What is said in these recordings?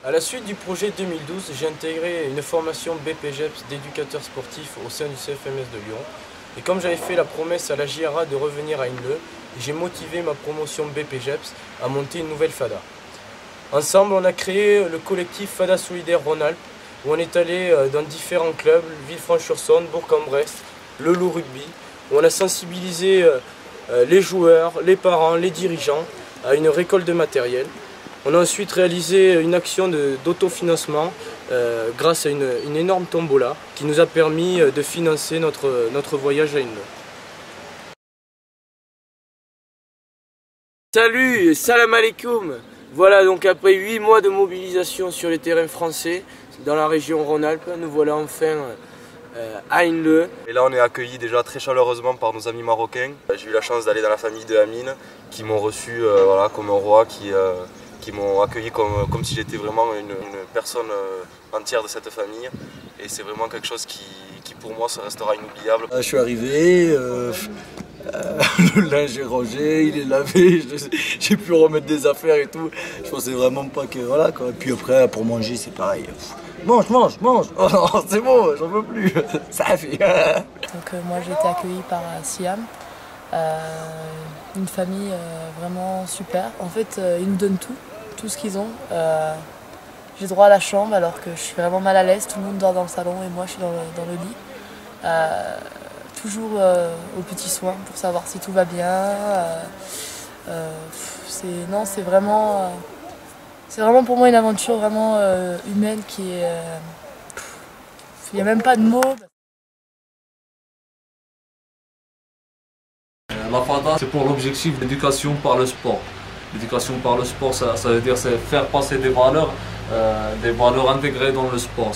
À la suite du projet 2012, j'ai intégré une formation BPGEPS d'éducateur sportif au sein du CFMS de Lyon. Et comme j'avais fait la promesse à la JRA de revenir à Hinleu, j'ai motivé ma promotion BPGEPS à monter une nouvelle FADA. Ensemble, on a créé le collectif FADA Solidaire Rhône-Alpes, où on est allé dans différents clubs, Villefranche-sur-Saône, Bourg-en-Bresse, le Loup Rugby, où on a sensibilisé les joueurs, les parents, les dirigeants à une récolte de matériel. On a ensuite réalisé une action d'autofinancement grâce à une énorme tombola qui nous a permis de financer notre voyage à Hinleu. Salut, salam alaikum. Voilà, donc après 8 mois de mobilisation sur les terrains français dans la région Rhône-Alpes, nous voilà enfin à Hinleu. Et là on est accueillis déjà très chaleureusement par nos amis marocains. J'ai eu la chance d'aller dans la famille de Amine qui m'ont reçu voilà, comme un roi, qui m'ont accueilli comme si j'étais vraiment une personne entière de cette famille. Et c'est vraiment quelque chose qui pour moi ça restera inoubliable. Je suis arrivé, le linge est rangé, il est lavé, j'ai pu remettre des affaires et tout. Je pensais vraiment pas que voilà quoi. Et puis après pour manger c'est pareil. Mange, mange, mange. Oh non, c'est bon, j'en veux plus. Ça fait. Donc moi j'ai été accueillie par Siam, une famille vraiment super. En fait ils nous donnent tout ce qu'ils ont. J'ai droit à la chambre alors que je suis vraiment mal à l'aise. Tout le monde dort dans le salon et moi je suis dans le lit. Toujours aux petits soins pour savoir si tout va bien. C'est vraiment pour moi une aventure vraiment humaine qui est... Il n'y a même pas de mots. La FADA, c'est pour l'objectif d'éducation par le sport. L'éducation par le sport, ça veut dire c'est faire passer des valeurs intégrées dans le sport.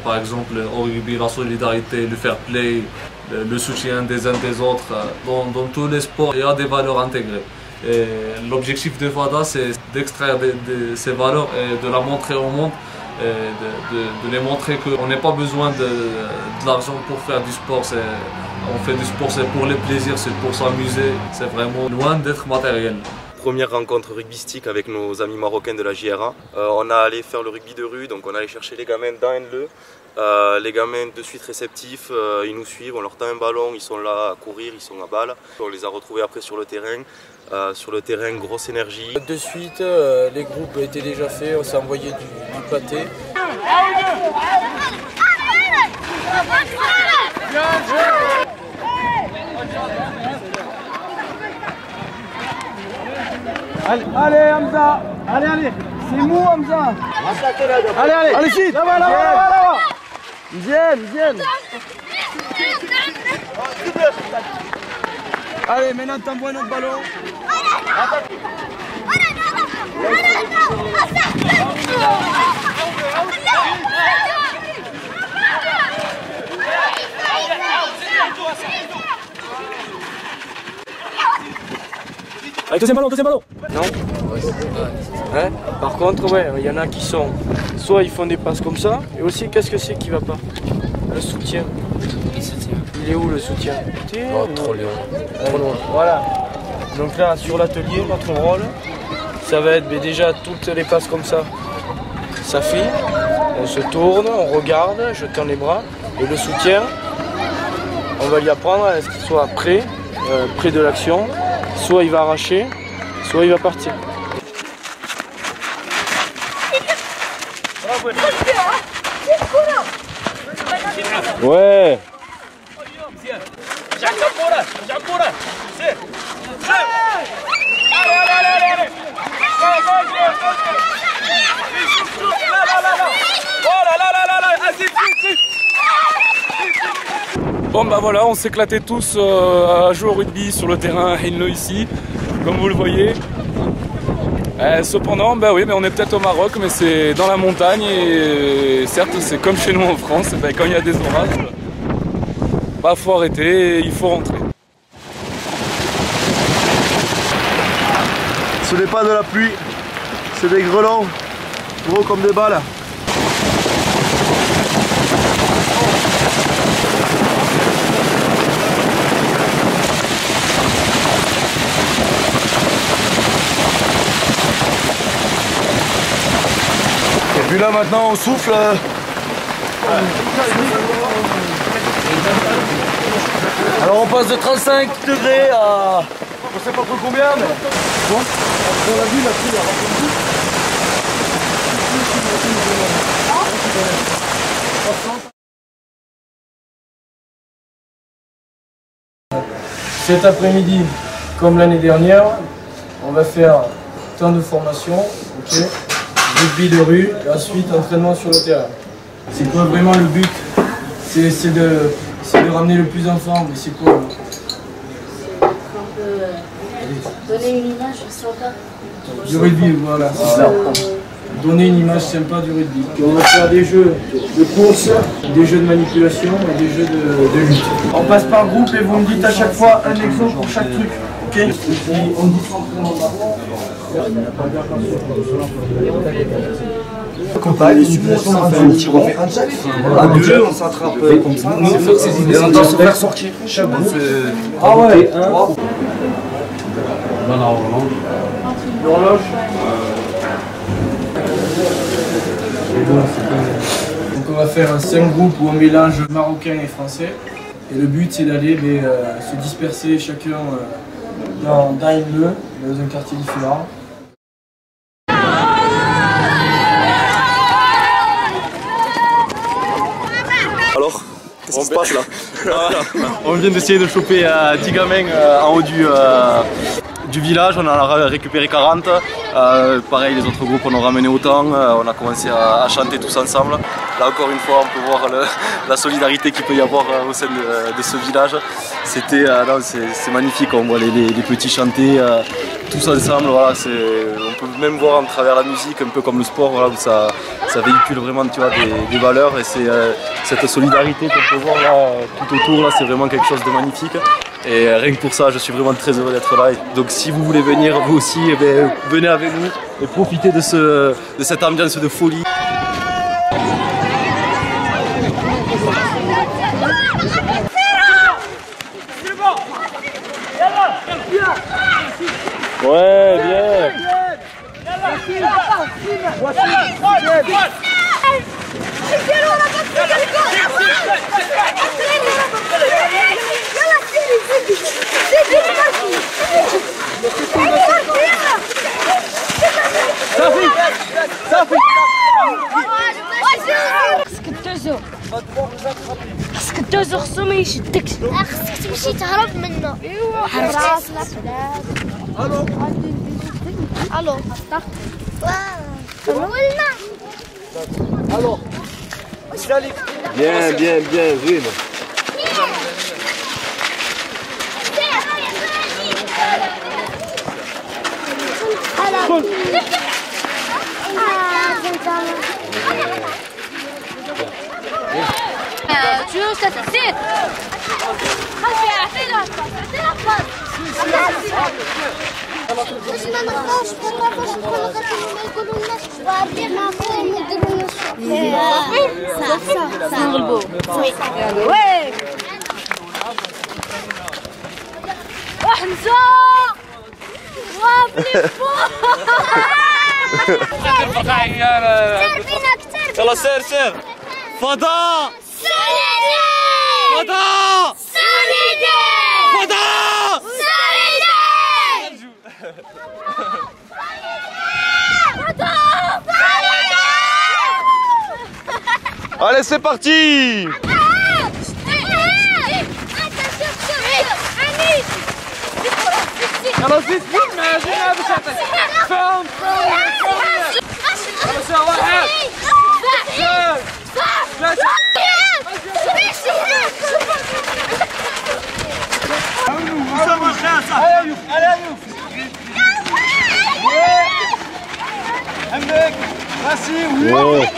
Par exemple au rugby, la solidarité, le fair play, le soutien des uns des autres. Dans tous les sports, il y a des valeurs intégrées. L'objectif de FADA, c'est d'extraire ces valeurs et de la montrer au monde, de les montrer qu'on n'a pas besoin de l'argent pour faire du sport. On fait du sport, c'est pour les plaisirs, c'est pour s'amuser, c'est vraiment loin d'être matériel. Première rencontre rugbystique avec nos amis marocains de la JRA. On a allé faire le rugby de rue, donc on est allé chercher les gamins dans Hinleu. Les gamins de suite réceptifs, ils nous suivent, on leur tend un ballon, ils sont là à courir, ils sont à balle. On les a retrouvés après sur le terrain. Grosse énergie. De suite, les groupes étaient déjà faits, on s'est envoyé du pâté. Allez Hamza, allez, c'est mou Hamza. Allez, shit, là-bas. Ils viennent. Allez, maintenant t'envoies notre ballon. Allez, deuxième ballon. Non. Hein? Par contre, ouais, il y en a qui sont... Soit ils font des passes comme ça, et aussi, qu'est-ce que c'est qui va pas? Le soutien. Il est où le soutien? Trop loin. Trop loin. Voilà. Donc là, sur l'atelier, notre rôle, ça va être déjà toutes les passes comme ça. Ça fait, on se tourne, on regarde, je tends les bras, et le soutien, on va lui apprendre à ce qu'il soit près de l'action. Soit il va arracher, soit il va partir. Ouais. Bon bah voilà, on s'éclatait tous à jouer au rugby sur le terrain à Hinleu ici, comme vous le voyez. Cependant, bah oui, mais on est peut-être au Maroc, mais c'est dans la montagne et certes c'est comme chez nous en France, bah, quand il y a des orages, bah faut arrêter et il faut rentrer. Ce n'est pas de la pluie, c'est des grelons, gros comme des balles. puis là maintenant on souffle. Alors on passe de 35 degrés à... on sait pas trop combien mais... Bon, on l'a vu la pluie, Cet après-midi, comme l'année dernière, on va faire temps de formation, ok, rugby de rue, et ensuite entraînement sur le terrain. C'est quoi vraiment le but? C'est de ramener le plus d'enfants, mais c'est quoi? Donner une image sympa. Du rugby, voilà, c'est ça. Donner une image sympa du rugby. Et on va faire des jeux de course, des jeux de manipulation et des jeux de lutte. On passe par groupe et vous me dites à chaque fois un exemple pour chaque truc. Ok? Et puis on dit Compagne, suppression, on fait un check. À deux, on s'attrape comme ça. Et on doit se faire sortir. Chaque groupe. ah ouais, l'horloge. Donc on va faire 5 groupes où on mélange marocain et français. Et le but c'est d'aller se disperser chacun dans une lieu, dans un quartier différent. Alors, qu'est-ce qui se passe là? On vient d'essayer de choper 10 gamins en haut du village, on en a récupéré 40. Pareil, les autres groupes on en a ramené autant. On a commencé à chanter tous ensemble. Là encore une fois, on peut voir la solidarité qu'il peut y avoir au sein de ce village. C'est magnifique, on voit les petits chanter tous ensemble. Voilà, on peut même voir à travers la musique, un peu comme le sport, voilà, où ça véhicule vraiment, tu vois, des valeurs. Et c'est cette solidarité qu'on peut voir là, tout autour, là, c'est vraiment quelque chose de magnifique. Et rien que pour ça, je suis vraiment très heureux d'être là. Donc si vous voulez venir, vous aussi, venez avec nous et profitez de cette ambiance de folie. Ouais, bien. خاصك تدوز خصو ما يشدكش. خاصك تمشي تهرب منه. عرفتي؟ الو الو ولنا الو bien bien bien زوينه. شو ستزيد؟ خلفي اعطينا باش ما نخافوش باش نقولوا غير ما يقولوا الناس وعارفين ما نديروا صح نغلبوا وي وحمزه وفليبو يلا سير سير فضاء فضاء فضاء Allez, c'est parti! يلا زيد زيد زيد باش تعطيك فهم يلا واحد ثلاثة أسامة خاصة على يوف عمك راسي وي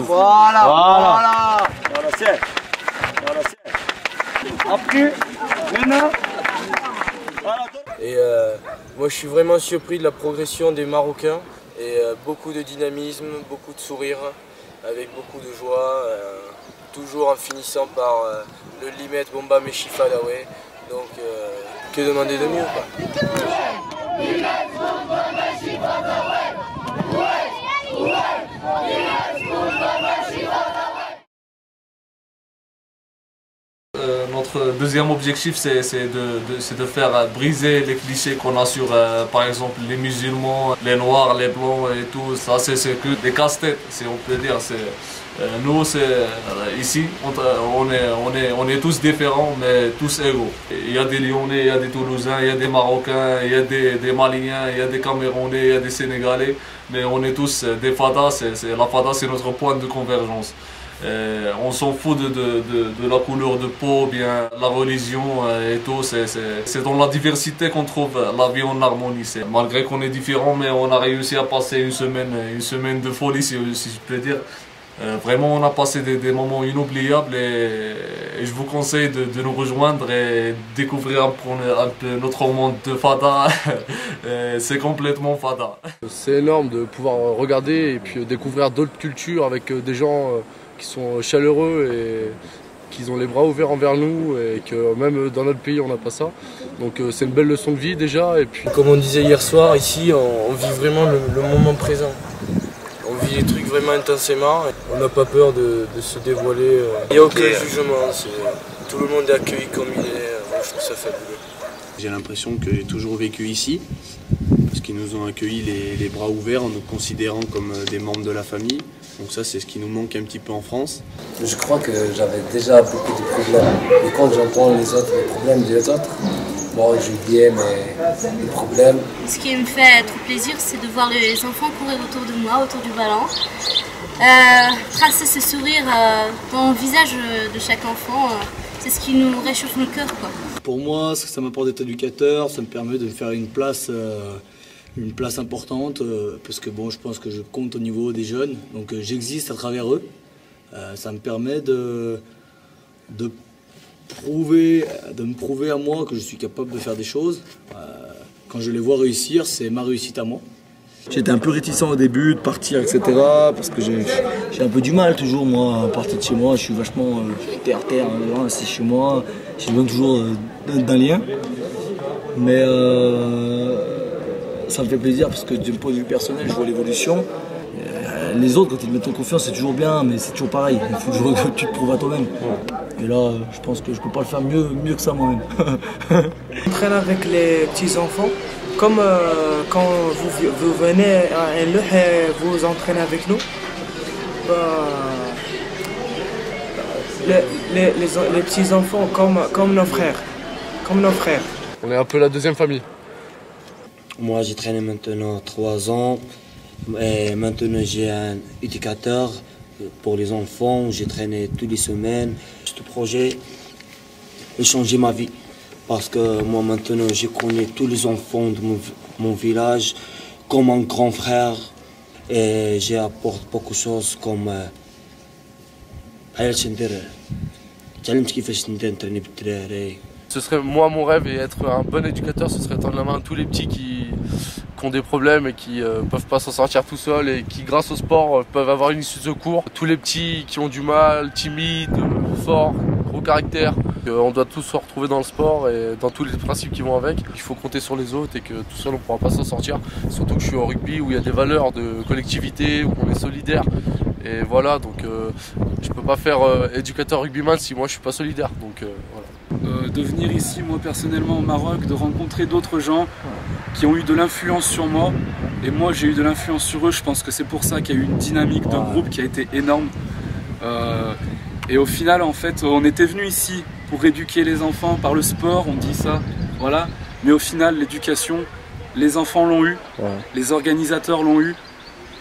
Voilà, voilà. Voilà, c'est. Voilà, c'est. Après, maintenant. Et moi je suis vraiment surpris de la progression des Marocains et beaucoup de dynamisme, beaucoup de sourire. avec beaucoup de joie, toujours en finissant par le Limet Bomba Meshifa Dawe. Donc que demander de mieux, quoi. Notre deuxième objectif, c'est de faire briser les clichés qu'on a sur, par exemple, les musulmans, les noirs, les blancs et tout. Ça, c'est que des casse-têtes, si on peut dire. Nous, ici, on est tous différents, mais tous égaux. Il y a des Lyonnais, il y a des Toulousains, il y a des Marocains, il y a des Maliens, il y a des Camerounais, il y a des Sénégalais. Mais on est tous des fadas. La fada, c'est notre point de convergence. On s'en fout de la couleur de peau, bien la religion et tout. C'est dans la diversité qu'on trouve la vie en harmonie. Malgré qu'on est différents, mais on a réussi à passer une semaine de folie, si je peux dire. Vraiment, on a passé des moments inoubliables et je vous conseille de nous rejoindre et découvrir un peu notre monde de fada. C'est complètement fada. C'est énorme de pouvoir regarder et puis découvrir d'autres cultures avec des gens qui sont chaleureux et qui ont les bras ouverts envers nous et que même dans notre pays on n'a pas ça. Donc c'est une belle leçon de vie déjà. Et puis comme on disait hier soir, ici on vit vraiment le moment présent. On vit les trucs vraiment intensément, on n'a pas peur de se dévoiler. Il n'y a aucun jugement, tout le monde est accueilli comme il est, moi je trouve ça fabuleux. J'ai l'impression que j'ai toujours vécu ici, parce qu'ils nous ont accueillis les bras ouverts en nous considérant comme des membres de la famille. Donc ça c'est ce qui nous manque un petit peu en France. Je crois que j'avais déjà beaucoup de problèmes. Et quand j'entends les problèmes des autres, moi j'oubliais mes problèmes. Ce qui me fait trop plaisir, c'est de voir les enfants courir autour de moi, autour du ballon. Tracer ce sourire dans le visage de chaque enfant, c'est ce qui nous réchauffe le cœur, quoi. Pour moi, ça m'apporte d'être éducateur, ça me permet de me faire une place importante, parce que bon, je pense que je compte au niveau des jeunes, donc j'existe à travers eux. Ça me permet de me prouver à moi que je suis capable de faire des choses. Quand je les vois réussir, c'est ma réussite à moi. J'étais un peu réticent au début de partir, etc. Parce que j'ai un peu du mal toujours, moi, à partir de chez moi. Je suis vachement terre, assis chez moi. J'ai besoin toujours d'un lien. Mais ça me fait plaisir parce que d'un point de vue personnel, je vois l'évolution. Les autres, quand ils te mettent en confiance, c'est toujours bien, mais c'est toujours pareil. Il faut toujours que tu te prouves à toi-même. Et là, je pense que je peux pas le faire mieux que ça moi-même. On traîne avec les petits-enfants. Comme quand vous venez à LE et vous entraînez avec nous, les petits-enfants comme nos frères. on est un peu la deuxième famille. Moi j'ai traîné maintenant 3 ans et maintenant j'ai un éducateur pour les enfants. J'ai traîné toutes les semaines. Ce projet a changé ma vie. Parce que moi maintenant je connais tous les enfants de mon village comme un grand frère et j'apporte beaucoup de choses comme ce serait moi mon rêve et être un bon éducateur, ce serait tendre la main à tous les petits qui ont des problèmes et qui peuvent pas s'en sortir tout seuls et qui grâce au sport peuvent avoir une issue de secours. Tous les petits qui ont du mal, timides, forts, gros caractère. On doit tous se retrouver dans le sport et dans tous les principes qui vont avec. Il faut compter sur les autres et que tout seul on ne pourra pas s'en sortir. Surtout que je suis au rugby où il y a des valeurs de collectivité, où on est solidaire. Et voilà, donc je peux pas faire éducateur rugbyman si moi je suis pas solidaire. Donc voilà. De venir ici, moi personnellement au Maroc, de rencontrer d'autres gens qui ont eu de l'influence sur moi. Et moi j'ai eu de l'influence sur eux. Je pense que c'est pour ça qu'il y a eu une dynamique de groupe qui a été énorme. Et au final, en fait, on était venu ici pour éduquer les enfants par le sport, on dit ça, voilà. Mais au final, l'éducation, les enfants l'ont eu, les organisateurs l'ont eu,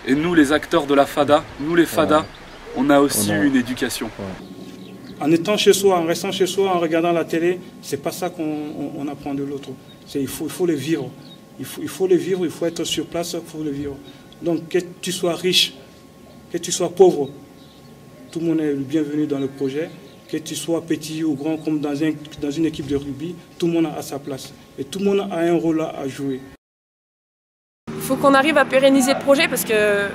et nous, les acteurs de la FADA, nous les FADA, on a aussi eu une éducation. En étant chez soi, en restant chez soi, en regardant la télé, c'est pas ça qu'on apprend de l'autre. Il faut le vivre. Il faut le vivre, il faut être sur place pour le vivre. Donc que tu sois riche, que tu sois pauvre, tout le monde est le bienvenu dans le projet. Que tu sois petit ou grand comme dans une équipe de rugby, tout le monde a sa place. Et tout le monde a un rôle à jouer. Il faut qu'on arrive à pérenniser le projet parce que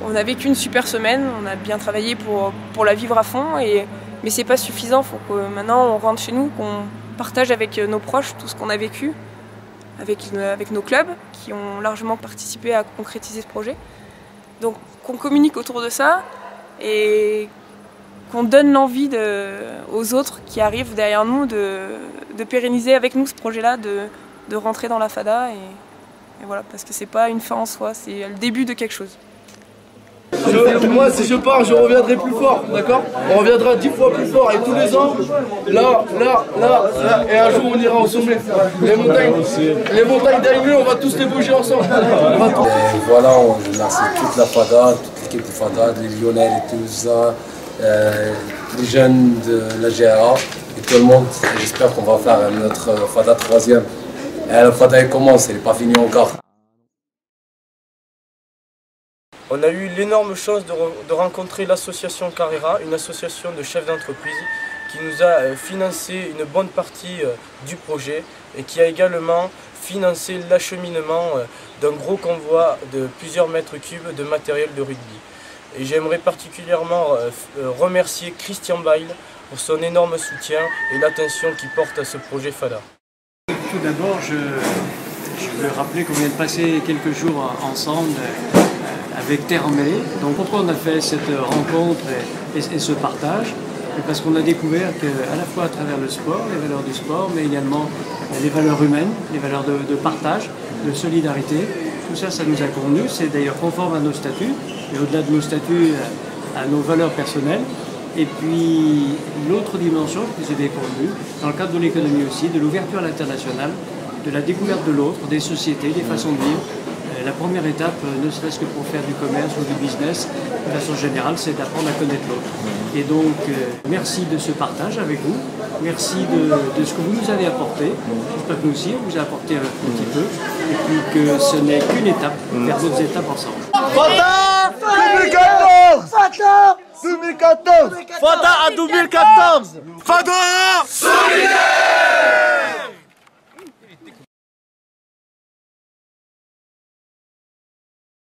On a vécu une super semaine, on a bien travaillé pour la vivre à fond, mais c'est pas suffisant. Il faut que maintenant on rentre chez nous, qu'on partage avec nos proches tout ce qu'on a vécu, avec nos clubs qui ont largement participé à concrétiser ce projet. Donc qu'on communique autour de ça et qu'on donne l'envie aux autres qui arrivent derrière nous de pérenniser avec nous ce projet-là, de rentrer dans la FADA. Et voilà, parce que c'est pas une fin en soi, c'est le début de quelque chose. Moi, si je pars, je reviendrai plus fort, d'accord? On reviendra 10 fois plus fort et tous les ans, là, et un jour on ira au sommet. Les montagnes d'Aïmé, on va tous les bouger ensemble. Voilà, on remercie toute la FADA, toute l'équipe de FADA, les Lyonnais et tout ça, les jeunes de la GRA et tout le monde. J'espère qu'on va faire notre FADA 3e. La FADA elle commence, elle n'est pas finie encore. On a eu l'énorme chance de rencontrer l'association Carrera, une association de chefs d'entreprise qui nous a financé une bonne partie du projet et qui a également financé l'acheminement d'un gros convoi de plusieurs mètres cubes de matériel de rugby. Et j'aimerais particulièrement remercier Christian Bail pour son énorme soutien et l'attention qu'il porte à ce projet FADA. Tout d'abord, je veux rappeler qu'on vient de passer quelques jours ensemble avec Terre en Mêlée. Donc pourquoi on a fait cette rencontre et ce partage? Parce qu'on a découvert qu'à la fois à travers le sport, les valeurs du sport, mais également les valeurs humaines, les valeurs de partage, de solidarité, tout ça, ça nous a convenu. C'est d'ailleurs conforme à nos statuts, et au-delà de nos statuts, à nos valeurs personnelles. Et puis l'autre dimension que vous avez convenue, dans le cadre de l'économie aussi, de l'ouverture à l'international, de la découverte de l'autre, des sociétés, des façons de vivre. La première étape, ne serait-ce que pour faire du commerce ou du business, de façon générale, c'est d'apprendre à connaître l'autre. Et donc, merci de ce partage avec vous. Merci de ce que vous nous avez apporté. J'espère que nous aussi, on vous a apporté un petit peu. Et puis que ce n'est qu'une étape vers d'autres étapes ensemble. FADA 2014 FADA 2014 FADA à 2014 FADA